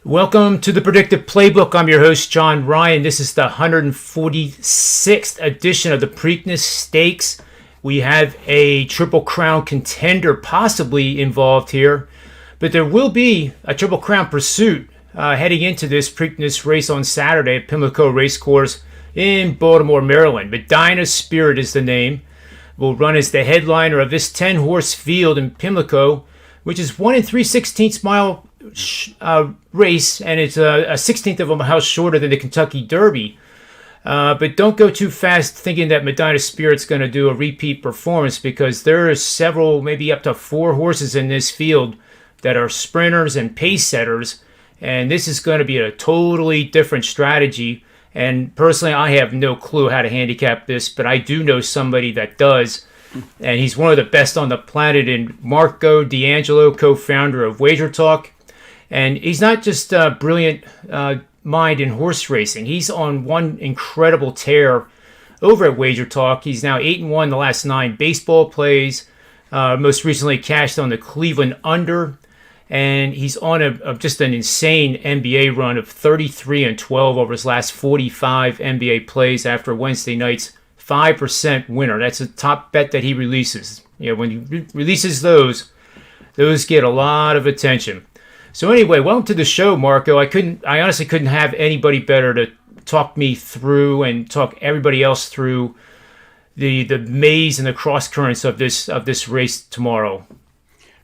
Welcome to the Predictive Playbook. I'm your host, John Ryan. This is the 146th edition of the Preakness Stakes. We have a Triple Crown contender possibly involved here, but there will be a Triple Crown pursuit heading into this Preakness race on Saturday at Pimlico Racecourse in Baltimore, Maryland. Medina Spirit is the name. Will run as the headliner of this 10-horse field in Pimlico, which is 1 3/16 mile race, and it's a 16th of a mile shorter than the Kentucky Derby. But don't go too fast thinking that Medina Spirit's going to do a repeat performance, because there are several, maybe up to 4 horses in this field that are sprinters and pace setters, and this is going to be a totally different strategy. And personally, I have no clue how to handicap this, but I do know somebody that does. And he's one of the best on the planet in Marco D'Angelo, co-founder of WagerTalk. And he's not just a brilliant mind in horse racing. He's on one incredible tear over at WagerTalk. He's now 8-1 the last 9 baseball plays. Most recently cashed on the Cleveland under. And he's on just an insane NBA run of 33-12 over his last 45 NBA plays after Wednesday night's 5% winner. That's a top bet that he releases. You know, when he releases those get a lot of attention. So anyway, welcome to the show, Marco. I honestly couldn't have anybody better to talk me through and talk everybody else through the maze and the cross currents of this race tomorrow.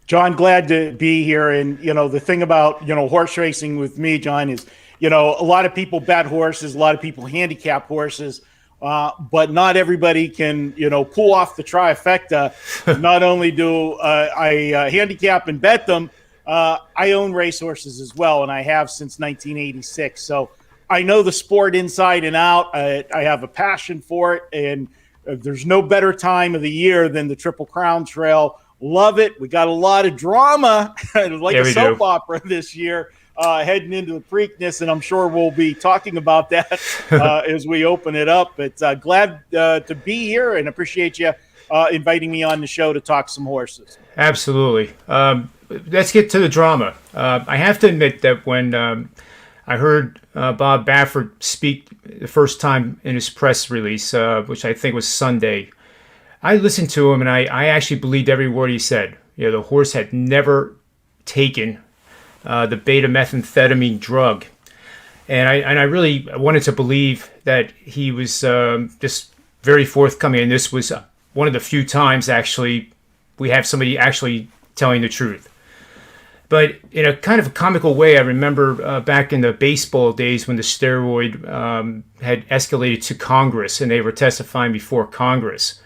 John, glad to be here. And, the thing about, horse racing with me, John, is, a lot of people bet horses, a lot of people handicap horses, but not everybody can, pull off the trifecta. Not only do I handicap and bet them, I own racehorses as well, and I have since 1986. So I know the sport inside and out. I have a passion for it, and there's no better time of the year than the Triple Crown Trail. Love it. We got a lot of drama, like a soap opera this year, heading into the Preakness, and I'm sure we'll be talking about that as we open it up. But glad to be here, and appreciate you inviting me on the show to talk some horses. Absolutely. Let's get to the drama. I have to admit that when I heard Bob Baffert speak the first time in his press release, which I think was Sunday, I listened to him, and I actually believed every word he said. The horse had never taken the beta methamphetamine drug. And I really wanted to believe that he was just very forthcoming. And this was one of the few times, actually, we have somebody actually telling the truth. But in a kind of a comical way, I remember back in the baseball days when the steroid had escalated to Congress and they were testifying before Congress.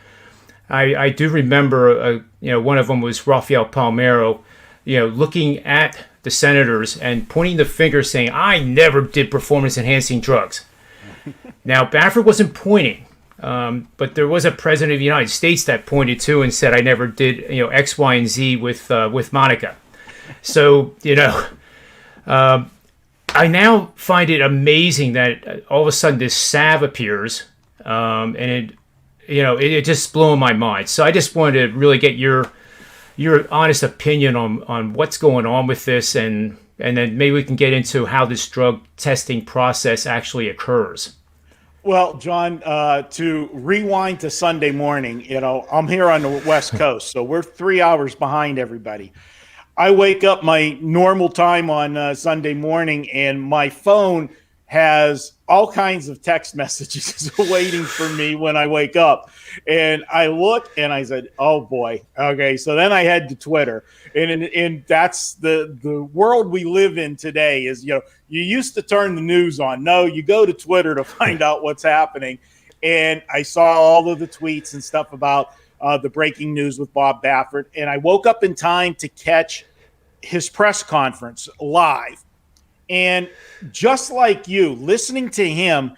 I do remember, one of them was Rafael Palmeiro, looking at the senators and pointing the finger saying, I never did performance-enhancing drugs. Now, Baffert wasn't pointing, but there was a president of the United States that pointed to and said, I never did, X, Y, and Z with Monica. So, I now find it amazing that all of a sudden this salve appears, and it just blew my mind. So I just wanted to really get your honest opinion on what's going on with this, and then maybe we can get into how this drug testing process actually occurs. Well, John, to rewind to Sunday morning, I'm here on the West Coast, so we're 3 hours behind everybody. I wake up my normal time on Sunday morning, and my phone has all kinds of text messages waiting for me when I wake up. And I look and I said, oh boy. Okay. So then I head to Twitter, and that's the world we live in today is, you used to turn the news on. No, you go to Twitter to find out what's happening. And I saw all of the tweets and stuff about the breaking news with Bob Baffert. And I woke up in time to catch his press conference live. And just like you, listening to him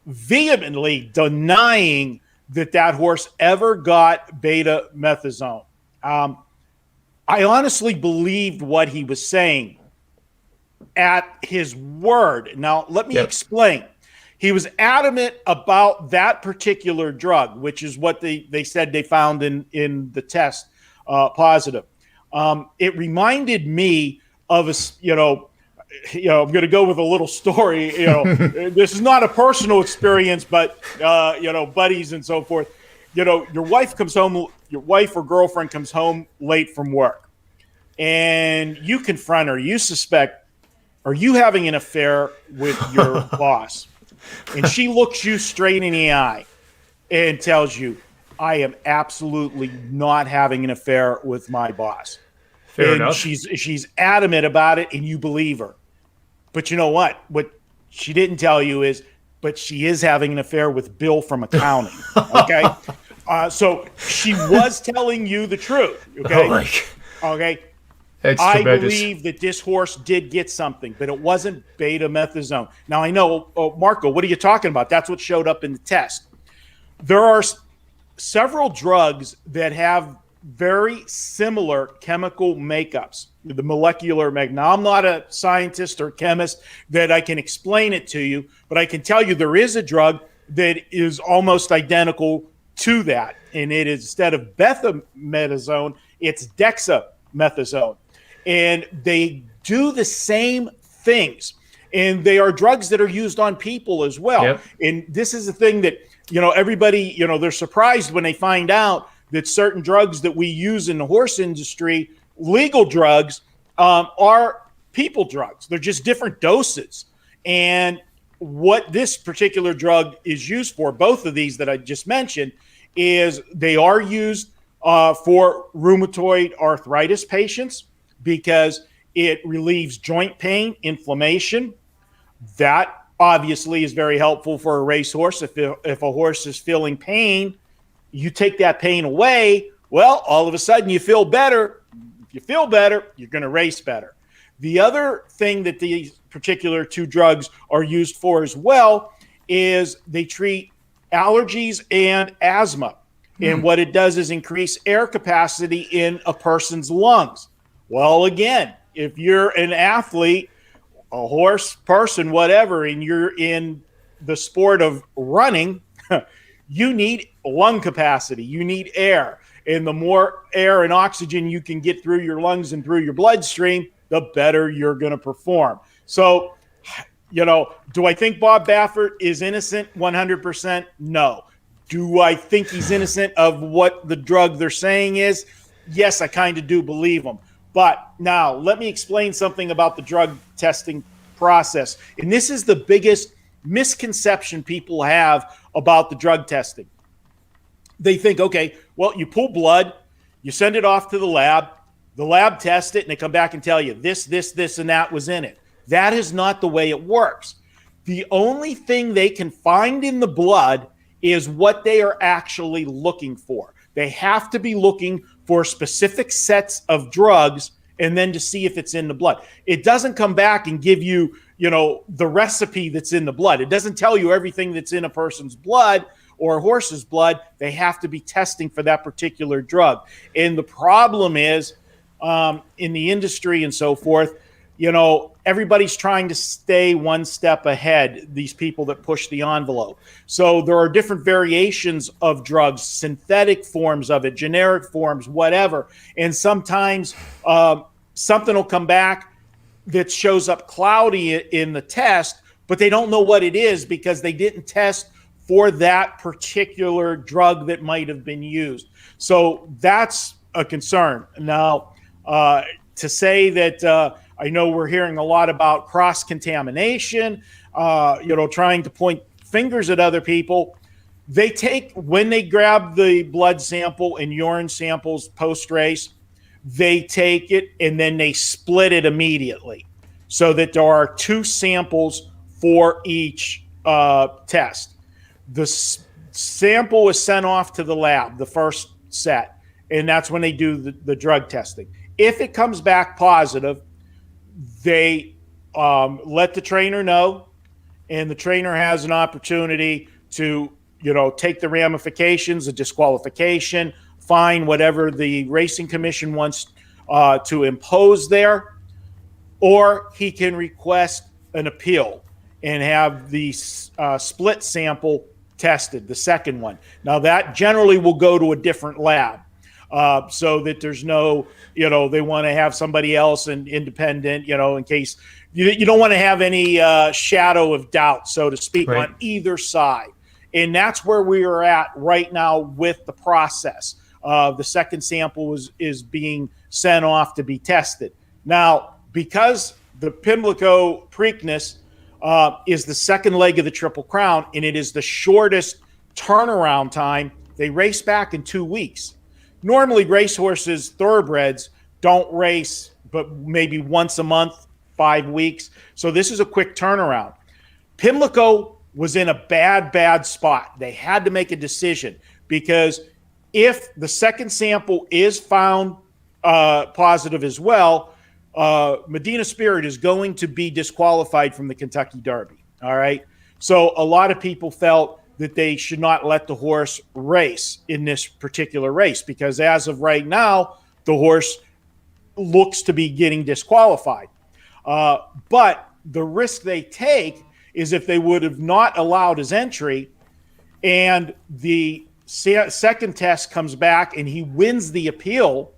vehemently denying that horse ever got beta methazone. I honestly believed what he was saying at his word. Now, let me explain. He was adamant about that particular drug, which is what they said they found in the test positive. It reminded me of I'm going to go with a little story. This is not a personal experience, but buddies and so forth. Your wife or girlfriend comes home late from work, and you confront her. You suspect, are you having an affair with your boss? And she looks you straight in the eye and tells you, I am absolutely not having an affair with my boss. Fair and enough. She's adamant about it, and you believe her. But you know what? What she didn't tell you is, but she is having an affair with Bill from accounting. Okay, so she was telling you the truth. Okay, okay. That's I tremendous. believe that this horse did get something, but it wasn't betamethasone. Now I know, Marco, what are you talking about? That's what showed up in the test. There are several drugs that have very similar chemical makeups, the molecular makeup. Now, I'm not a scientist or chemist that I can explain it to you, but I can tell you there is a drug that is almost identical to that. And it is, instead of betamethasone, it's dexamethasone. And they do the same things. And they are drugs that are used on people as well. Yep. And this is the thing that, everybody, they're surprised when they find out that certain drugs that we use in the horse industry, legal drugs, are people drugs. They're just different doses. And what this particular drug is used for, both of these that I just mentioned, is they are used for rheumatoid arthritis patients because it relieves joint pain, inflammation. That obviously is very helpful for a racehorse. If a horse is feeling pain, you take that pain away, well, all of a sudden you feel better. If you feel better, you're going to race better. The other thing that these particular two drugs are used for as well is they treat allergies and asthma. And what it does is increase air capacity in a person's lungs. Well, again, if you're an athlete, a horse person, whatever, and you're in the sport of running, you need lung capacity. You need air. And the more air and oxygen you can get through your lungs and through your bloodstream, the better you're going to perform. So, do I think Bob Baffert is innocent 100%? No. Do I think he's innocent of what the drug they're saying is? Yes, I kind of do believe him. But now let me explain something about the drug testing process. And this is the biggest misconception people have about the drug testing. They think, okay, well, you pull blood, you send it off to the lab tests it, and they come back and tell you this, and that was in it. That is not the way it works. The only thing they can find in the blood is what they are actually looking for. They have to be looking for specific sets of drugs and then to see if it's in the blood. It doesn't come back and give you, the recipe that's in the blood. It doesn't tell you everything that's in a person's blood or a horse's blood. They have to be testing for that particular drug. And the problem is, in the industry and so forth, everybody's trying to stay one step ahead, these people that push the envelope. So there are different variations of drugs, synthetic forms of it, generic forms, whatever. And sometimes something will come back that shows up cloudy in the test, but they don't know what it is because they didn't test for that particular drug that might have been used. So that's a concern. Now, to say that I know we're hearing a lot about cross-contamination, trying to point fingers at other people. When they grab the blood sample and urine samples post-race, they take it and then they split it immediately so that there are two samples for each test. The sample is sent off to the lab, the first set, and that's when they do the drug testing. If it comes back positive, they let the trainer know, and the trainer has an opportunity to, take the ramifications, a disqualification, fine, whatever the racing commission wants to impose there, or he can request an appeal and have the split sample tested, the second one. Now, that generally will go to a different lab. so that there's no, they want to have somebody else and independent, in case you don't want to have any shadow of doubt, so to speak, Right. on either side. And that's where we are at right now with the process. The second sample is being sent off to be tested. Now, because the Pimlico Preakness is the second leg of the Triple Crown, and it is the shortest turnaround time, they race back in 2 weeks. Normally, racehorses, thoroughbreds, don't race but maybe once a month, 5 weeks. So this is a quick turnaround. Pimlico was in a bad spot. They had to make a decision, because if the second sample is found positive as well, Medina Spirit is going to be disqualified from the Kentucky Derby. All right. So a lot of people felt that they should not let the horse race in this particular race, because as of right now, the horse looks to be getting disqualified. But the risk they take is if they would have not allowed his entry and the second test comes back and he wins the appeal,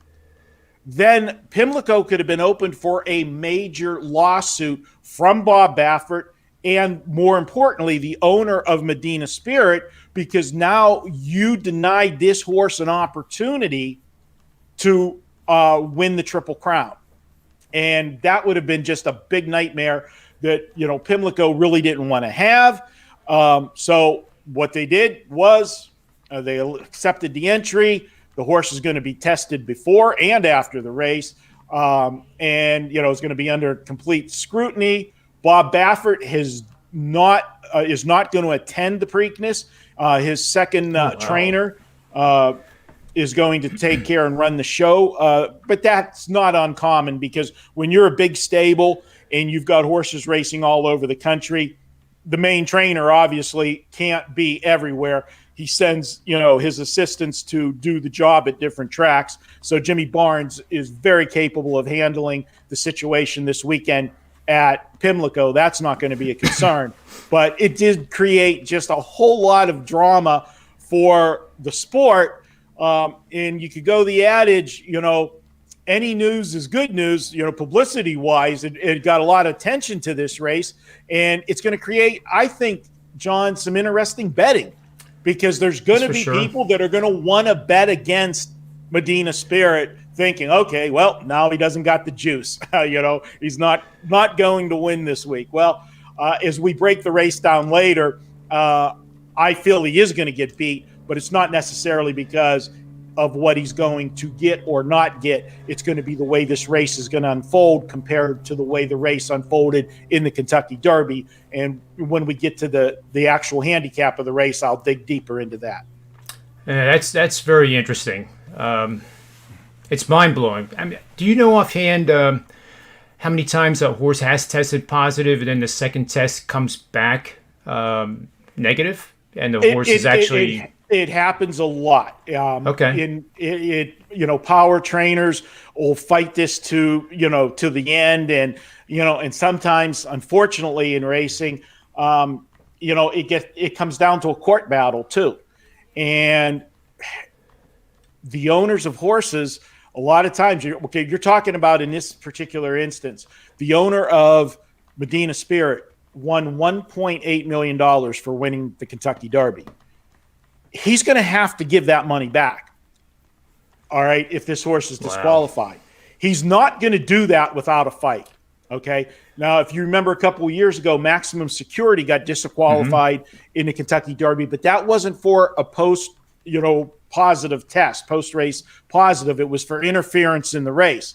then Pimlico could have been opened for a major lawsuit from Bob Baffert and, more importantly, the owner of Medina Spirit, because now you denied this horse an opportunity to win the Triple Crown. And that would have been just a big nightmare that, Pimlico really didn't want to have. So what they did was they accepted the entry. The horse is going to be tested before and after the race. And, it's going to be under complete scrutiny. Bob Baffert is not going to attend the Preakness. His second trainer is going to take care and run the show. But that's not uncommon, because when you're a big stable and you've got horses racing all over the country, the main trainer obviously can't be everywhere. He sends, his assistants to do the job at different tracks. So Jimmy Barnes is very capable of handling the situation this weekend at Pimlico. That's not going to be a concern. But it did create just a whole lot of drama for the sport. And you could go the adage, any news is good news, publicity-wise. It got a lot of attention to this race. And it's going to create, I think, John, some interesting betting, because there's going to be people that are going to want to bet against Medina Spirit, thinking, okay, well, now he doesn't got the juice. He's not going to win this week. Well, as we break the race down later, I feel he is going to get beat, but it's not necessarily because of what he's going to get or not get. It's going to be the way this race is going to unfold compared to the way the race unfolded in the Kentucky Derby. And when we get to the actual handicap of the race, I'll dig deeper into that. That's very interesting. It's mind-blowing. I mean, do you know offhand how many times a horse has tested positive and then the second test comes back negative, and the horse is actually... It happens a lot. Okay. Power trainers will fight this to the end, and sometimes, unfortunately, in racing, it comes down to a court battle too, and the owners of horses, a lot of times, you're talking about, in this particular instance, the owner of Medina Spirit won $1.8 million for winning the Kentucky Derby. He's going to have to give that money back, all right, if this horse is disqualified. Wow. He's not going to do that without a fight, okay? Now, if you remember a couple of years ago, Maximum Security got disqualified in the Kentucky Derby, but that wasn't for a positive test, post-race positive. It was for interference in the race.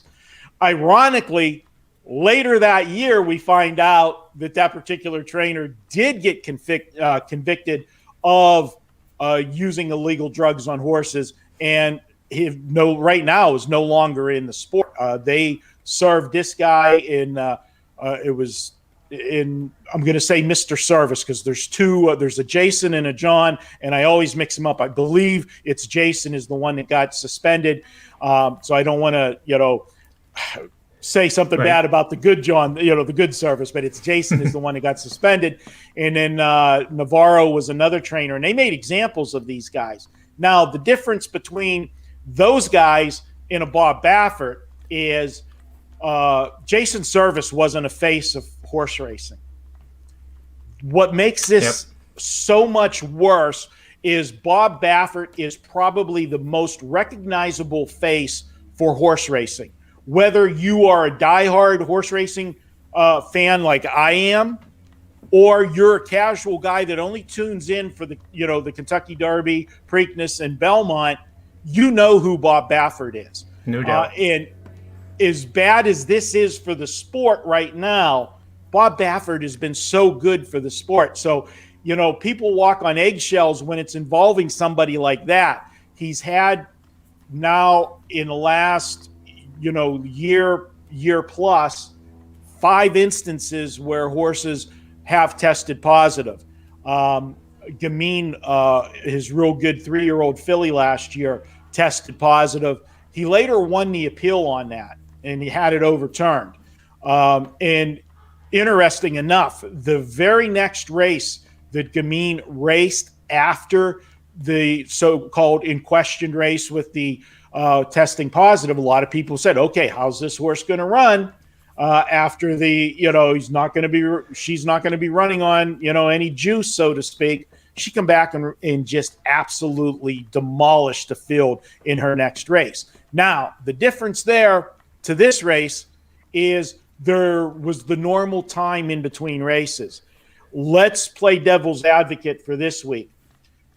Ironically, later that year, we find out that particular trainer did get convicted of using illegal drugs on horses, and right now is no longer in the sport. They served this guy in I'm going to say Mr. Service, because there's two. There's a Jason and a John, and I always mix them up. I believe it's Jason is the one that got suspended. So I don't want to say something bad about the good John, the good Service, but it's Jason is the one that got suspended. And then Navarro was another trainer, and they made examples of these guys. Now, the difference between Those guys in a Bob Baffert is Jason Service wasn't a face of horse racing. What makes this so much worse is Bob Baffert is probably the most recognizable face for horse racing. Whether you are a diehard horse racing fan like I am, or you're a casual guy that only tunes in for the Kentucky Derby, Preakness, and Belmont, you know who Bob Baffert is. No doubt. And as bad as this is for the sport right now, Bob Baffert has been so good for the sport. So, people walk on eggshells when it's involving somebody like that. He's had now in the last, year plus, 5 instances where horses have tested positive. Gamine, his real good 3-year-old filly last year, tested positive. He later won the appeal on that, and he had it overturned. And interesting enough, the very next race that Gamine raced after the so-called in question race with the testing positive, a lot of people said, okay, how's this horse going to run after the, she's not going to be running on, any juice, so to speak. She come back and just absolutely demolished the field in her next race. Now, the difference there to this race is there was the normal time in between races. Let's play devil's advocate for this week.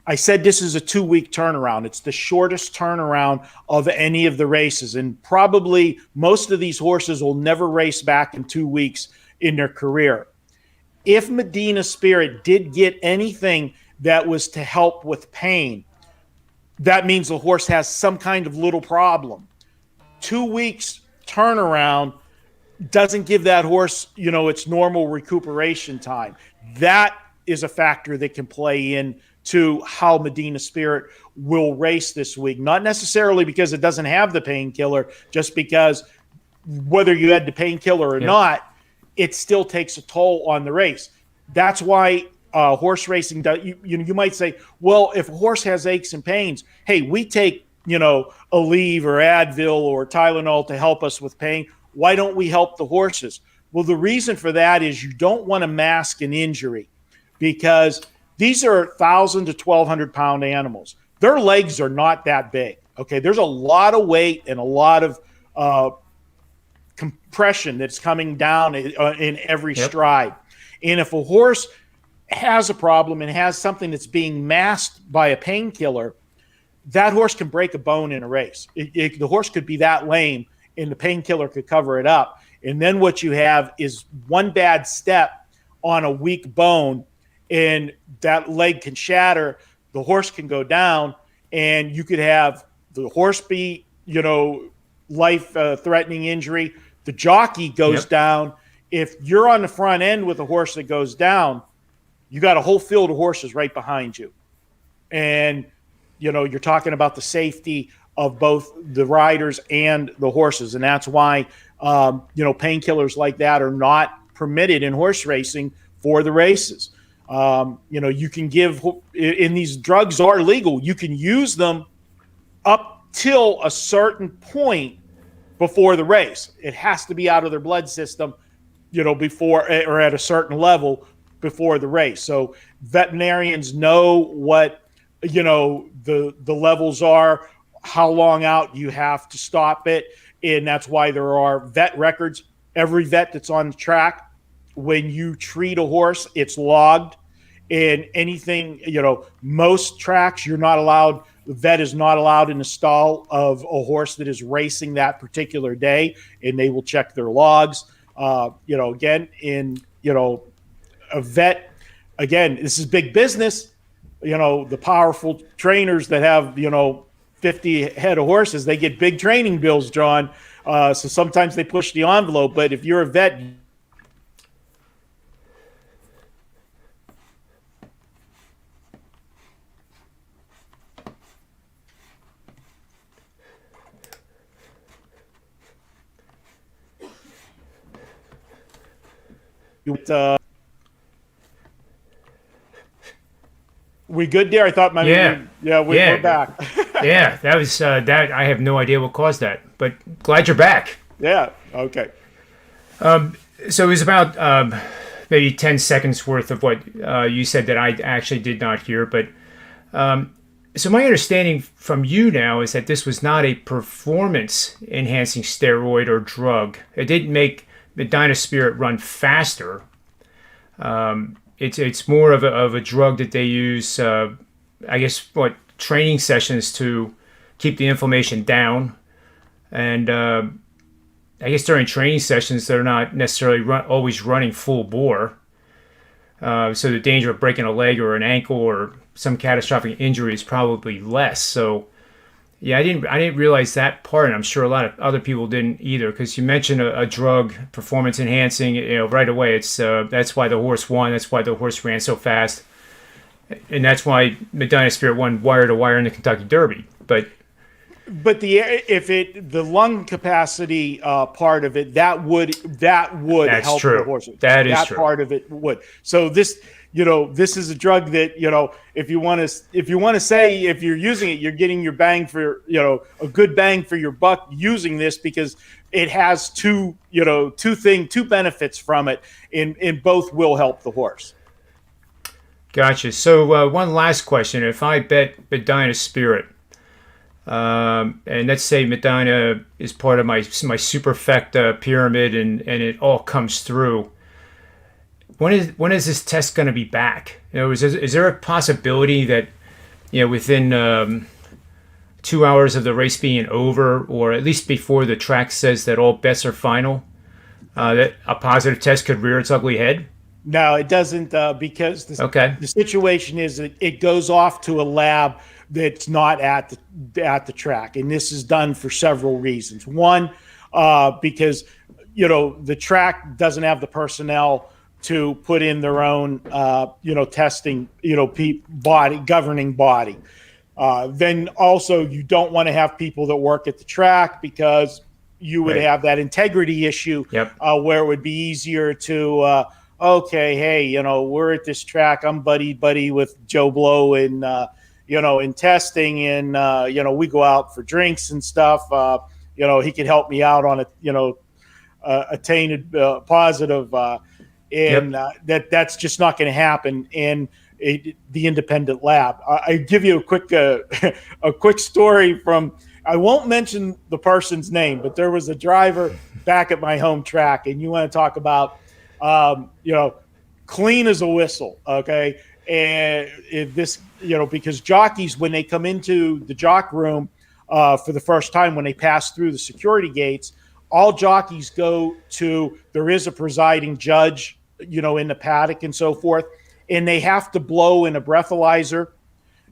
I said this is a 2-week turnaround. It's the shortest turnaround of any of the races. And probably most of these horses will never race back in 2 weeks in their career. If Medina Spirit did get anything that was to help with pain, that means the horse has some kind of little problem. 2 weeks turnaround doesn't give that horse, its normal recuperation time. That is a factor that can play in to how Medina Spirit will race this week. Not necessarily because it doesn't have the painkiller, just because whether you had the painkiller or not, it still takes a toll on the race. That's why horse racing does. You might say, well, if a horse has aches and pains, hey, we take Aleve or Advil or Tylenol to help us with pain. Why don't we help the horses? Well, the reason for that is you don't want to mask an injury, because these are 1,000 to 1,200 pound animals. Their legs are not that big. Okay, there's a lot of weight and a lot of compression that's coming down in every stride. And if a horse has a problem and has something that's being masked by a painkiller, that horse can break a bone in a race. The horse could be that lame, and the painkiller could cover it up. And then what you have is one bad step on a weak bone, and that leg can shatter, the horse can go down, and you could have the horse be, life-threatening injury. The jockey goes down. If you're on the front end with a horse that goes down, you got a whole field of horses right behind you. And, you're talking about the safety of both the riders and the horses. And that's why, painkillers like that are not permitted in horse racing for the races. You can give, and these drugs are legal, you can use them up till a certain point before the race. It has to be out of their blood system, before, or at a certain level before the race. So veterinarians know what, the levels are, how long out you have to stop it. And that's why there are vet records. Every vet that's on the track, when you treat a horse, it's logged. And anything, most tracks, you're not allowed, the vet is not allowed in the stall of a horse that is racing that particular day, and they will check their logs. Again, a vet, again, this is big business. The powerful trainers that have, 50 head of horses, they get big training bills, John. So sometimes they push the envelope, but if you're a vet, we good there? I thought we're back. Yeah, that was that. I have no idea what caused that, but glad you're back. Yeah. Okay. So it was about maybe 10 seconds worth of what you said that I actually did not hear. But so my understanding from you now is that this was not a performance-enhancing steroid or drug. It didn't make Medina Spirit run faster. It's more of a drug that they use, I guess, training sessions to keep the inflammation down. And I guess during training sessions, they're not necessarily always running full bore. So the danger of breaking a leg or an ankle or some catastrophic injury is probably less. So yeah, I didn't realize that part, and I'm sure a lot of other people didn't either. Because you mentioned a drug, performance enhancing, right away. It's that's why the horse won. That's why the horse ran so fast, and that's why Medina Spirit won wire to wire in the Kentucky Derby. But the lung capacity part of it, that would help true. the horses. That true. Part of it would. So this is a drug that, if you want to say, if you're using it, you're getting your bang for, a good bang for your buck using this, because it has two benefits from it, and both will help the horse. Gotcha. So one last question. If I bet Medina Spirit, and let's say Medina is part of my superfecta pyramid, and it all comes through, when is this test going to be back? Is there a possibility that within 2 hours of the race being over, or at least before the track says that all bets are final, that a positive test could rear its ugly head? No, it doesn't, because the situation is that it goes off to a lab that's not at the track, and this is done for several reasons. One, because the track doesn't have the personnel to put in their own testing, governing body. Then also, you don't want to have people that work at the track, because you would have that integrity issue. Yep. Where it would be easier to okay, hey, we're at this track, I'm buddy with Joe Blow and in testing, and we go out for drinks and stuff. He could help me out on a tainted positive, that's just not going to happen in the independent lab. I give you a quick story from. I won't mention the person's name, but there was a driver back at my home track, and you want to talk about clean as a whistle, okay? And because jockeys, when they come into the jock room for the first time, when they pass through the security gates, all jockeys go to, there is a presiding judge, in the paddock and so forth, and they have to blow in a breathalyzer,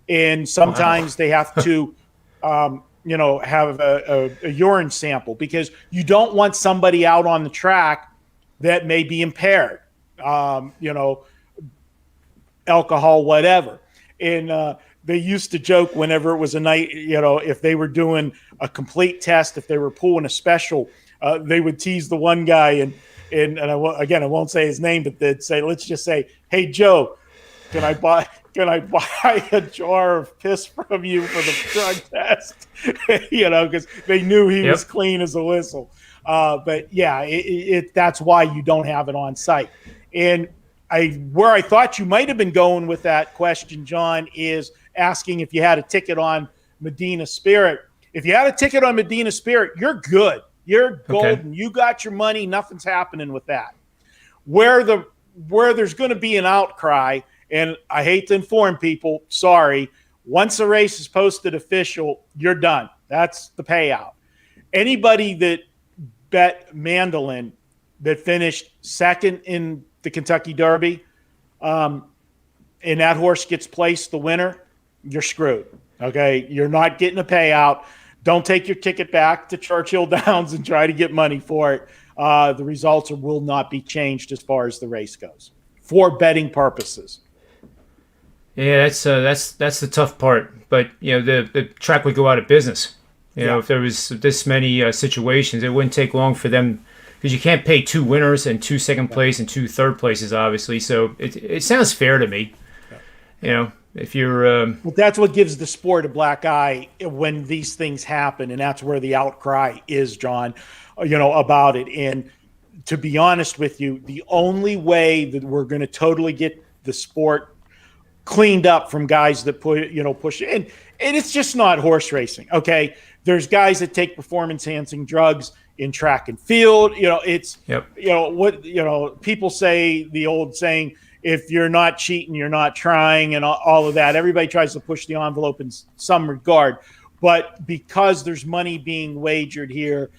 and sometimes they have to, have a urine sample, because you don't want somebody out on the track that may be impaired, alcohol, whatever. And they used to joke whenever it was a night, if they were doing a complete test, if they were pulling a special, they would tease the one guy, and I won't say his name, but they'd say, let's just say, hey, Joe, can I buy a jar of piss from you for the drug test? Because they knew he was clean as a whistle. But yeah, that's why you don't have it on site. And where I thought you might have been going with that question, John, is asking if you had a ticket on Medina Spirit. If you had a ticket on Medina Spirit, you're good. You're golden. Okay. You got your money. Nothing's happening with that. Where there's going to be an outcry, and I hate to inform people, sorry, once the race is posted official, you're done. That's the payout. Anybody that bet Mandolin that finished second in the Kentucky Derby, and that horse gets placed the winner, you're screwed. Okay, you're not getting a payout. Don't take your ticket back to Churchill Downs and try to get money for it. The results will not be changed as far as the race goes for betting purposes. Yeah, that's the tough part. But the track would go out of business. If there was this many situations, it wouldn't take long for them, because you can't pay 2 winners and 2 second place and 2 third places, obviously. So it sounds fair to me. If you're, Well, that's what gives the sport a black eye when these things happen, and that's where the outcry is, John, about it. And to be honest with you, the only way that we're going to totally get the sport cleaned up from guys that push it, and it's just not horse racing. Okay, there's guys that take performance enhancing drugs in track and field. It's yep. People say the old saying, if you're not cheating, you're not trying, and all of that. Everybody tries to push the envelope in some regard, but because there's money being wagered here,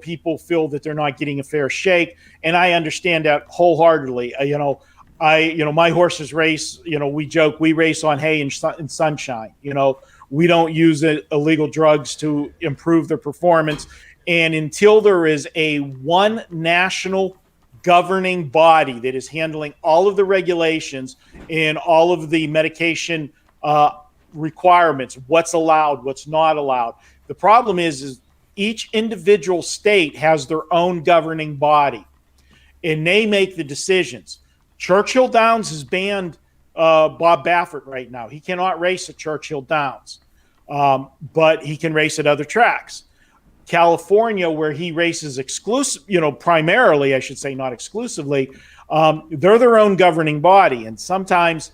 people feel that they're not getting a fair shake, and I understand that wholeheartedly. My horses race. We joke we race on hay and sunshine. We don't use illegal drugs to improve their performance, and until there is a one national governing body that is handling all of the regulations and all of the medication requirements, what's allowed, what's not allowed. The problem is each individual state has their own governing body, and they make the decisions. Churchill Downs has banned Bob Baffert right now. He cannot race at Churchill Downs, but he can race at other tracks. California, where he races primarily, I should say, not exclusively, they're their own governing body. And sometimes,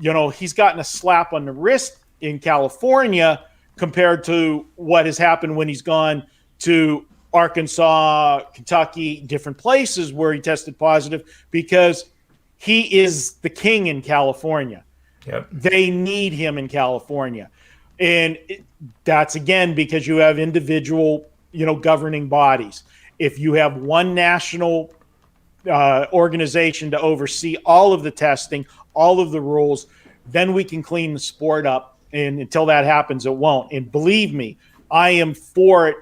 he's gotten a slap on the wrist in California compared to what has happened when he's gone to Arkansas, Kentucky, different places where he tested positive, because he is the king in California. Yep. They need him in California. And that's, again, because you have individual, governing bodies. If you have one national organization to oversee all of the testing, all of the rules, then we can clean the sport up. And until that happens, it won't. And believe me, I am for it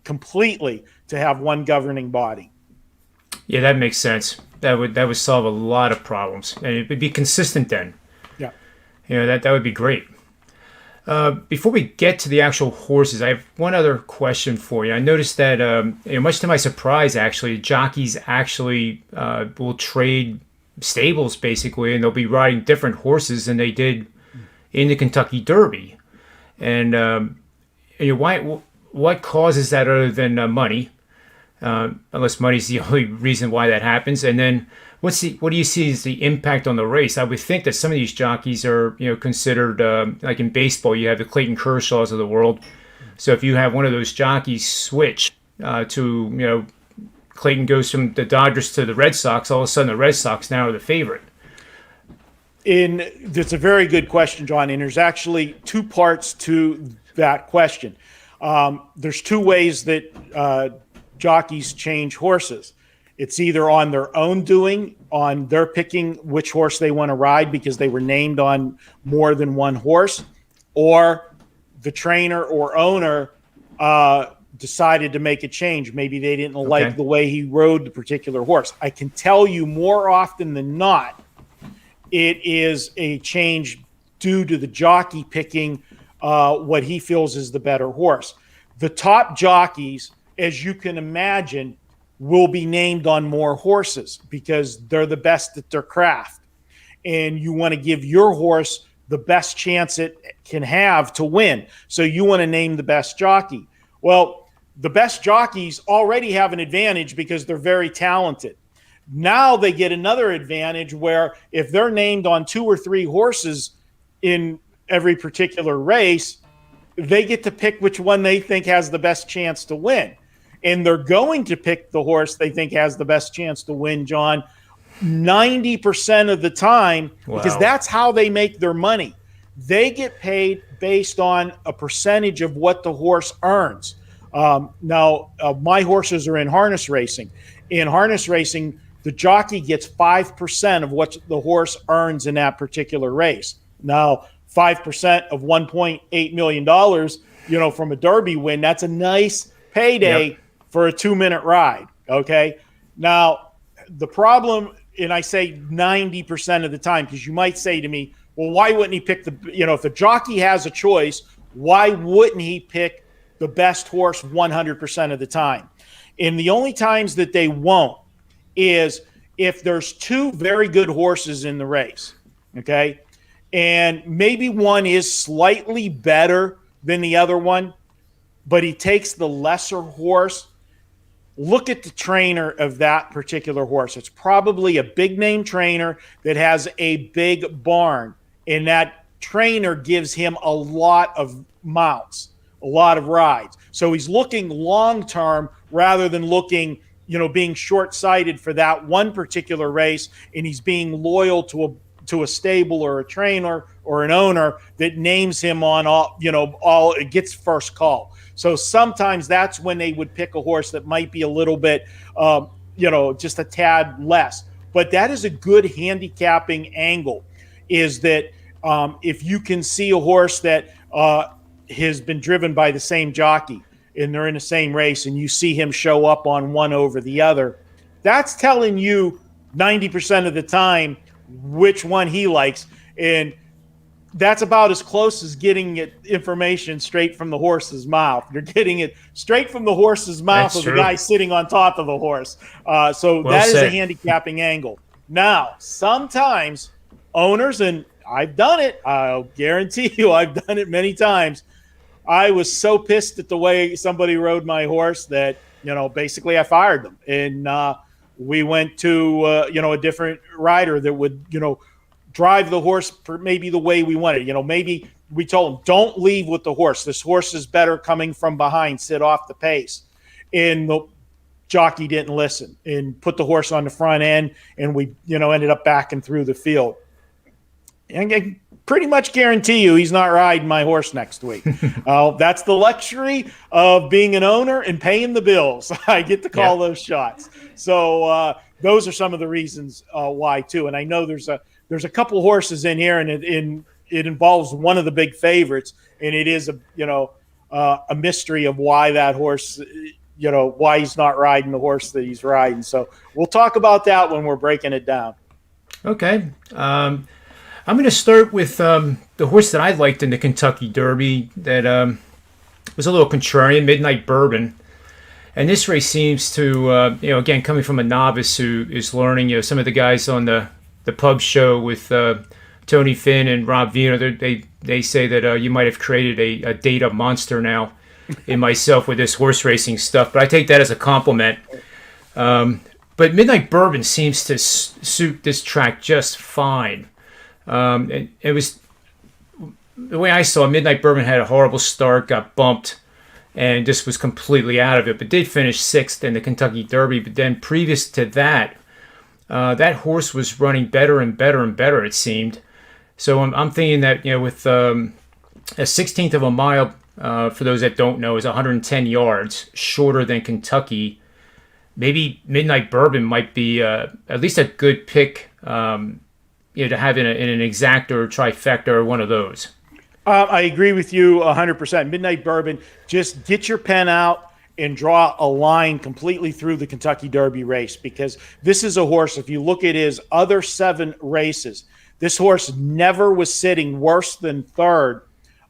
completely to have one governing body. Yeah, that makes sense. That would solve a lot of problems, and it would be consistent then. Yeah. That would be great. Before we get to the actual horses, I have one other question for you. I noticed that, much to my surprise, actually, jockeys actually will trade stables, basically, and they'll be riding different horses than they did in the Kentucky Derby. And what causes that other than money? Unless money's the only reason why that happens. And then what do you see as the impact on the race? I would think that some of these jockeys are, considered, like in baseball, you have the Clayton Kershaws of the world. So if you have one of those jockeys switch to, Clayton goes from the Dodgers to the Red Sox, all of a sudden the Red Sox now are the favorite. That's a very good question, John. And there's actually two parts to that question. There's two ways that jockeys change horses. It's either on their own doing, on their picking which horse they want to ride because they were named on more than one horse, or the trainer or owner decided to make a change. Maybe they didn't like the way he rode the particular horse. I can tell you more often than not, it is a change due to the jockey picking what he feels is the better horse. The top jockeys, as you can imagine, will be named on more horses because they're the best at their craft. And you want to give your horse the best chance it can have to win. So you want to name the best jockey. Well, the best jockeys already have an advantage because they're very talented. Now they get another advantage where if they're named on 2 or 3 horses in every particular race, they get to pick which one they think has the best chance to win. And they're going to pick the horse they think has the best chance to win, John, 90% of the time, because that's how they make their money. They get paid based on a percentage of what the horse earns. Now, my horses are in harness racing. In harness racing, the jockey gets 5% of what the horse earns in that particular race. Now, 5% of $1.8 million, from a Derby win, that's a nice payday for a 2-minute ride. Okay. Now, the problem, and I say 90% of the time, because you might say to me, well, why wouldn't he pick if the jockey has a choice, why wouldn't he pick the best horse 100% of the time? And the only times that they won't is if there's 2 very good horses in the race. Okay. And maybe one is slightly better than the other one, but he takes the lesser horse. Look at the trainer of that particular horse. It's probably a big name trainer that has a big barn, and that trainer gives him a lot of mounts, a lot of rides. So he's looking long term rather than looking, being short sighted for that one particular race, and he's being loyal to a stable or a trainer or an owner that names him on all it gets first call. So sometimes that's when they would pick a horse that might be a little bit, just a tad less. But that is a good handicapping angle, is that if you can see a horse that has been driven by the same jockey and they're in the same race and you see him show up on one over the other, that's telling you 90% of the time which one he likes. And that's about as close as getting information straight from the horse's mouth. You're getting it straight from the horse's mouth of the guy sitting on top of the horse. So that is a handicapping angle. Now, sometimes owners, and I've done it, I'll guarantee you I've done it many times, I was so pissed at the way somebody rode my horse that, basically I fired them. And we went to, a different rider that would, drive the horse maybe the way we wanted. Maybe we told him, don't leave with the horse. This horse is better coming from behind. Sit off the pace. And the jockey didn't listen and put the horse on the front end, and we, ended up backing through the field. And I pretty much guarantee you he's not riding my horse next week. That's the luxury of being an owner and paying the bills. I get to call those shots. So those are some of the reasons why, too. And I know there's a couple horses in here, and it involves one of the big favorites, and it is a mystery of why that horse, why he's not riding the horse that he's riding. So we'll talk about that when we're breaking it down. Okay. I'm going to start with the horse that I liked in the Kentucky Derby that was a little contrarian, Midnight Bourbon. And this race seems to, again, coming from a novice who is learning, some of the guys on the pub show with Tony Finn and Rob Vino, they say that you might have created a data monster now in myself with this horse racing stuff, but I take that as a compliment. But Midnight Bourbon seems to suit this track just fine. And it was, the way I saw it, Midnight Bourbon had a horrible start, got bumped, and just was completely out of it, but did finish sixth in the Kentucky Derby. But then previous to that, that horse was running better and better and better, it seemed. So I'm thinking that, with a 16th of a mile, for those that don't know, is 110 yards, shorter than Kentucky. Maybe Midnight Bourbon might be at least a good pick, to have in an exacta or trifecta or one of those. I agree with you 100%. Midnight Bourbon, just get your pen out and draw a line completely through the Kentucky Derby race, because this is a horse, if you look at his other 7 races, this horse never was sitting worse than third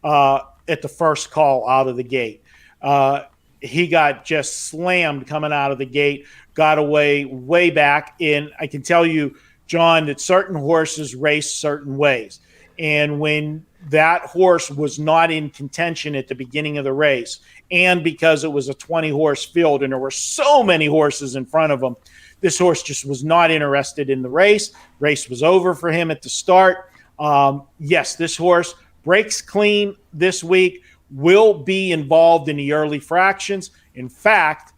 at the first call out of the gate. He got just slammed coming out of the gate, got away way back. And I can tell you, John, that certain horses race certain ways. And when that horse was not in contention at the beginning of the race, and because it was a 20-horse field and there were so many horses in front of him, this horse just was not interested in the race. Race was over for him at the start. Yes, this horse breaks clean this week, will be involved in the early fractions. In fact,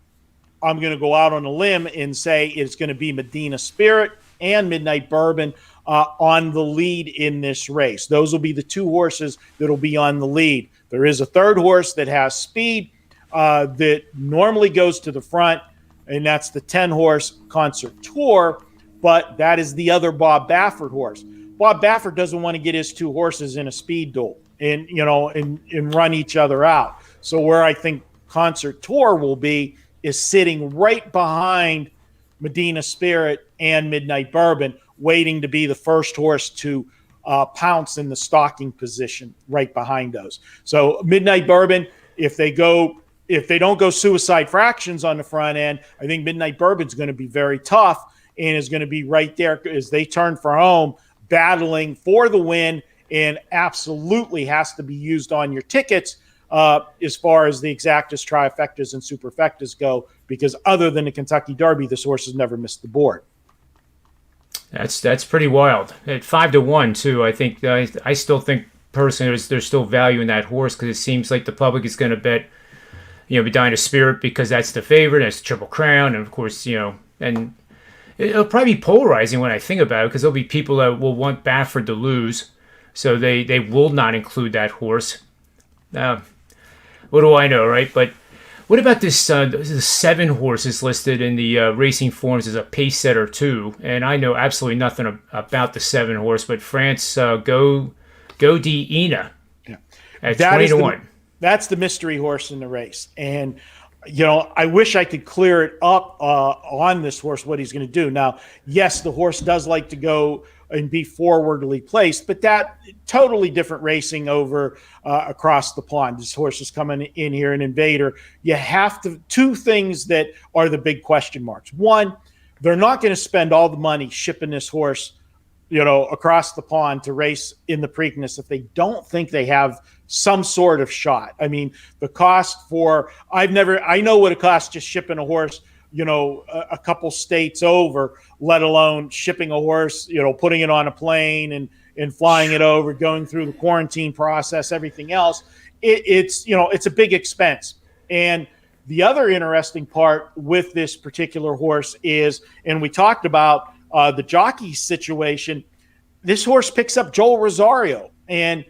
I'm going to go out on a limb and say it's going to be Medina Spirit and Midnight Bourbon on the lead in this race. Those will be the 2 horses that will be on the lead. There is a third horse that has speed that normally goes to the front, and that's the 10-horse Concert Tour, but that is the other Bob Baffert horse. Bob Baffert doesn't want to get his 2 horses in a speed duel and run each other out. So where I think Concert Tour will be is sitting right behind Medina Spirit and Midnight Bourbon, waiting to be the first horse to pounce in the stalking position right behind those. So Midnight Bourbon, if they don't go suicide fractions on the front end, I think Midnight Bourbon's going to be very tough and is going to be right there as they turn for home, battling for the win and absolutely has to be used on your tickets as far as the exactas, trifectas, and superfectas go, because other than the Kentucky Derby, this horse has never missed the board. That's pretty wild. At 5-1 too. I think I still think personally there's still value in that horse, because it seems like the public is going to bet, Medina Spirit, because that's the favorite. That's the Triple Crown, and of course, and it'll probably be polarizing when I think about it, because there'll be people that will want Baffert to lose, so they will not include that horse. What do I know, right? But what about this? There's 7 horses listed in the racing forms as a pace setter too, and I know absolutely nothing about the 7 horse. But France, Go Ina, at 20-1. That's the mystery horse in the race, and I wish I could clear it up on this horse what he's going to do. Now, yes, the horse does like to go and be forwardly placed, but that totally different racing over across the pond. This horse is coming in here, an invader. You have to, 2 things that are the big question marks. One, they're not going to spend all the money shipping this horse, across the pond to race in the Preakness if they don't think they have some sort of shot. I mean, the cost for, I know what it costs just shipping a horse, a couple states over, let alone shipping a horse, putting it on a plane and flying it over, going through the quarantine process, everything else. It's a big expense. And the other interesting part with this particular horse is, and we talked about the Jockeys situation, this horse picks up Joel Rosario. And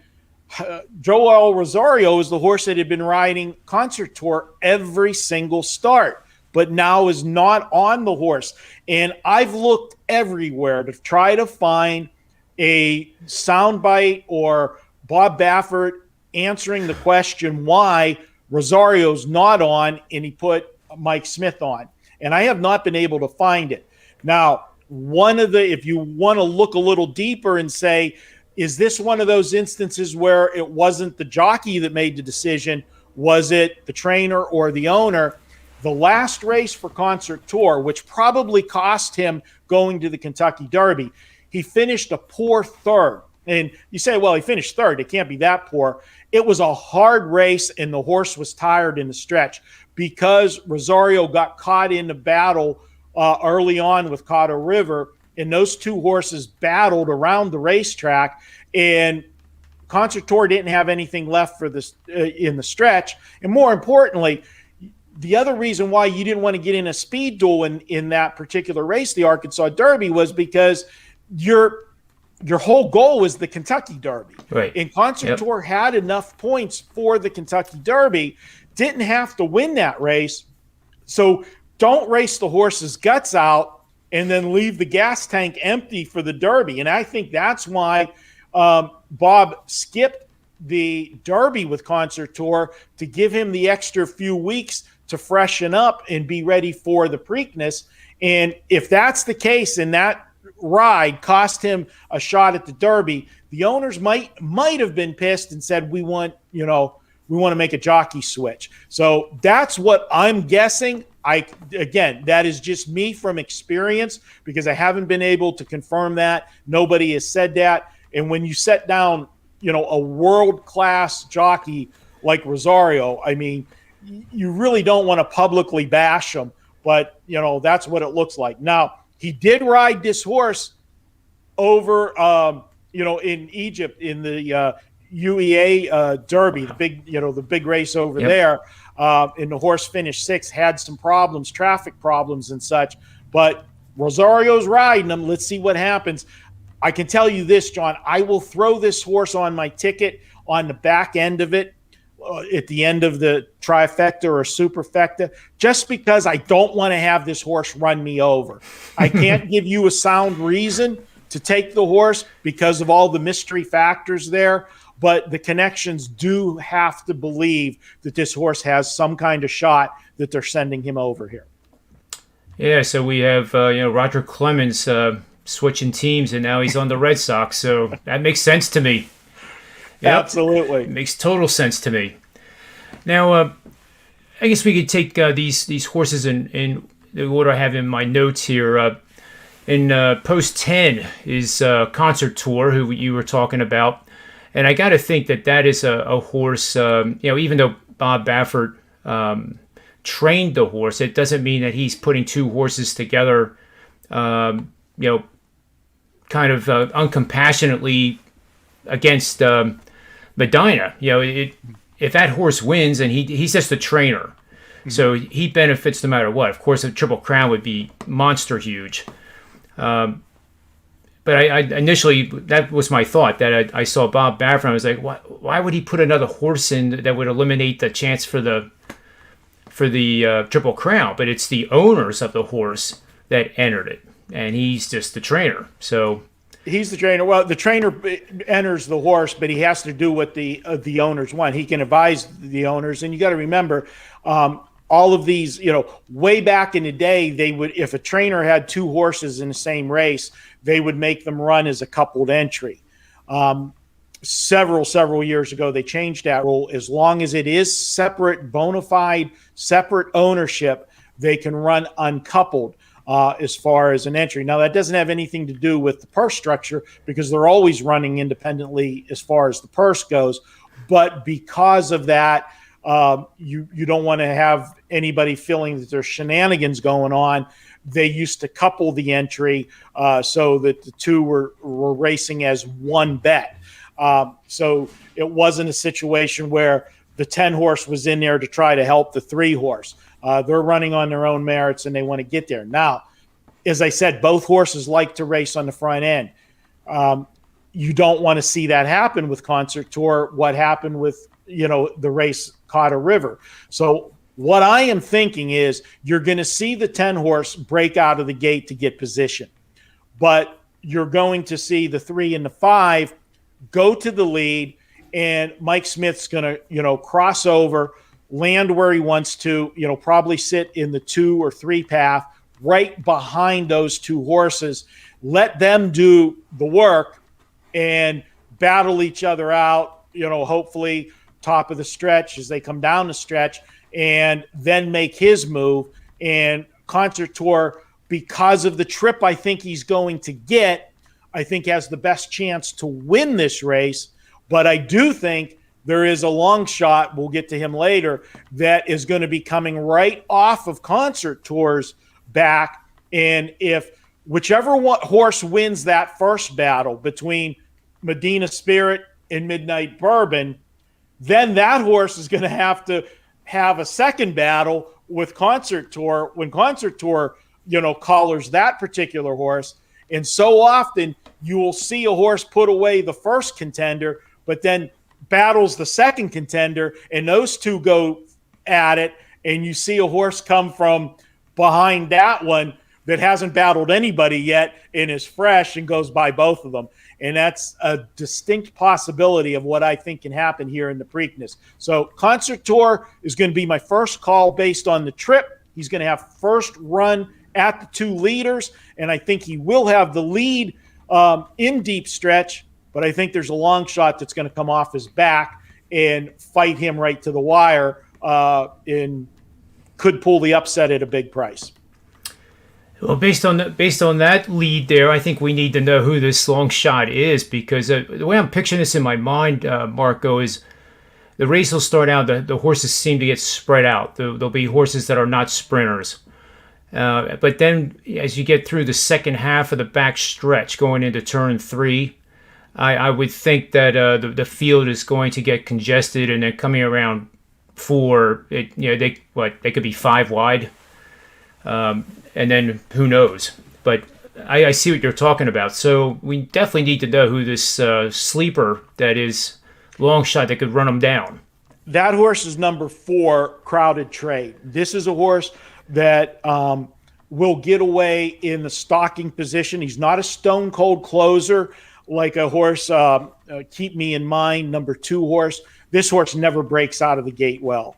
Joel Rosario is the horse that had been riding Concert Tour every single start, but now is not on the horse. And I've looked everywhere to try to find a soundbite or Bob Baffert answering the question why Rosario's not on and he put Mike Smith on. And I have not been able to find it. Now, if you want to look a little deeper and say, is this one of those instances where it wasn't the jockey that made the decision? Was it the trainer or the owner? The last race for Concert Tour, which probably cost him going to the Kentucky Derby, he finished a poor 3rd. And you say, well, he finished 3rd. It can't be that poor. It was a hard race, and the horse was tired in the stretch because Rosario got caught in the battle early on with Cotto River, and those 2 horses battled around the racetrack, and Concert Tour didn't have anything left for this in the stretch. And more importantly, the other reason why you didn't want to get in a speed duel in that particular race, the Arkansas Derby, was because your whole goal was the Kentucky Derby. Right. And Concert Tour had enough points for the Kentucky Derby, didn't have to win that race. So don't race the horse's guts out and then leave the gas tank empty for the Derby. And I think that's why Bob skipped the Derby with Concert Tour, to give him the extra few weeks to freshen up and be ready for the Preakness. And if that's the case, and that ride cost him a shot at the Derby, the owners might have been pissed and said, we want to make a jockey switch. So that's what I'm guessing. Again, that is just me from experience, because I haven't been able to confirm that. Nobody has said that. And when you set down, a world-class jockey like Rosario, I mean, you really don't want to publicly bash him, but, that's what it looks like. Now, he did ride this horse over, in Egypt in the UEA Derby, the big race over there. And the horse finished 6th, had some problems, traffic problems and such. But Rosario's riding him. Let's see what happens. I can tell you this, John, I will throw this horse on my ticket on the back end of it, at the end of the trifecta or superfecta, just because I don't want to have this horse run me over. I can't give you a sound reason to take the horse because of all the mystery factors there. But the connections do have to believe that this horse has some kind of shot that they're sending him over here. Yeah, so we have Roger Clemens switching teams, and now he's on the Red Sox. So that makes sense to me. Yep. Absolutely, it makes total sense to me. Now, I guess we could take these horses in the order I have in my notes here. In post 10 is Concert Tour, who you were talking about. And I got to think that is a horse, even though Bob Baffert trained the horse, it doesn't mean that he's putting two horses together, kind of uncompassionately against Medina. If that horse wins, and he's just the trainer, so he benefits no matter what. Of course, a Triple Crown would be monster huge. But I initially, that was my thought, that I saw Bob Baffert, and I was like, why would he put another horse in that would eliminate the chance for the Triple Crown? But it's the owners of the horse that entered it, and he's just the trainer. So he's the trainer. Well, the trainer enters the horse, but he has to do what the owners want. He can advise the owners, and you got to remember, all of these, way back in the day, they would, if a trainer had two horses in the same race, they would make them run as a coupled entry. Several years ago, they changed that rule. As long as it is separate, bona fide, separate ownership, they can run uncoupled as far as an entry. Now, that doesn't have anything to do with the purse structure, because they're always running independently as far as the purse goes. But because of that, you don't want to have anybody feeling that there's shenanigans going on. They used to couple the entry so that the two were racing as one bet. So it wasn't a situation where the 10 horse was in there to try to help the 3 horse. They're running on their own merits, and they want to get there. Now, as I said, both horses like to race on the front end. You don't want to see that happen with Concert Tour, what happened with, the race Cotta River. So what I am thinking is you're going to see the 10 horse break out of the gate to get position, but you're going to see the 3 and the 5 go to the lead, and Mike Smith's going to, cross over, land where he wants to, probably sit in the 2 or 3 path right behind those 2 horses, let them do the work and battle each other out, hopefully top of the stretch as they come down the stretch, and then make his move. And Concert Tour, because of the trip I think he's going to get, I think has the best chance to win this race. But I do think there is a long shot, we'll get to him later, that is going to be coming right off of Concert Tour's back. And if whichever horse wins that first battle between Medina Spirit and Midnight Bourbon, then that horse is going to have a second battle with Concert Tour when Concert Tour, collars that particular horse. And so often you will see a horse put away the first contender, but then battles the second contender, and those two go at it, and you see a horse come from behind that one that hasn't battled anybody yet and is fresh and goes by both of them. And that's a distinct possibility of what I think can happen here in the Preakness. So Concert Tour is going to be my first call based on the trip. He's going to have first run at the 2 leaders, and I think he will have the lead in deep stretch, but I think there's a long shot that's going to come off his back and fight him right to the wire and could pull the upset at a big price. Well, based on that lead there, I think we need to know who this long shot is, because the way I'm picturing this in my mind, Marco, is the race will start out, the horses seem to get spread out. There'll be horses that are not sprinters. But then as you get through the second half of the back stretch going into turn 3, I would think that the field is going to get congested, and then coming around 4, they could be 5 wide. And then who knows? But I see what you're talking about. So we definitely need to know who this sleeper that is long shot that could run them down. That horse is number 4, Crowded Trade. This is a horse that will get away in the stalking position. He's not a stone cold closer like a horse, Keep Me in Mind, number 2 horse. This horse never breaks out of the gate well.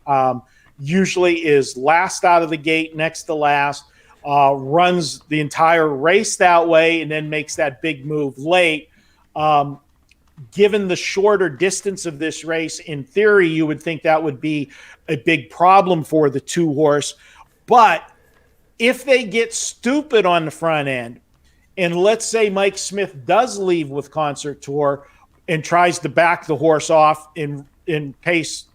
Usually is last out of the gate, next to last. Runs the entire race that way and then makes that big move late. Given the shorter distance of this race, in theory, you would think that would be a big problem for the 2 horse. But if they get stupid on the front end, and let's say Mike Smith does leave with Concert Tour, and tries to back the horse off in pace,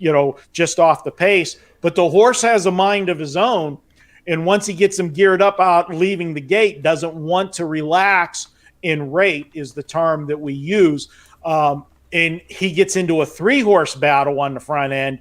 just off the pace. But the horse has a mind of his own. And once he gets him geared up out leaving the gate, doesn't want to relax in rate is the term that we use. And he gets into a 3-horse battle on the front end,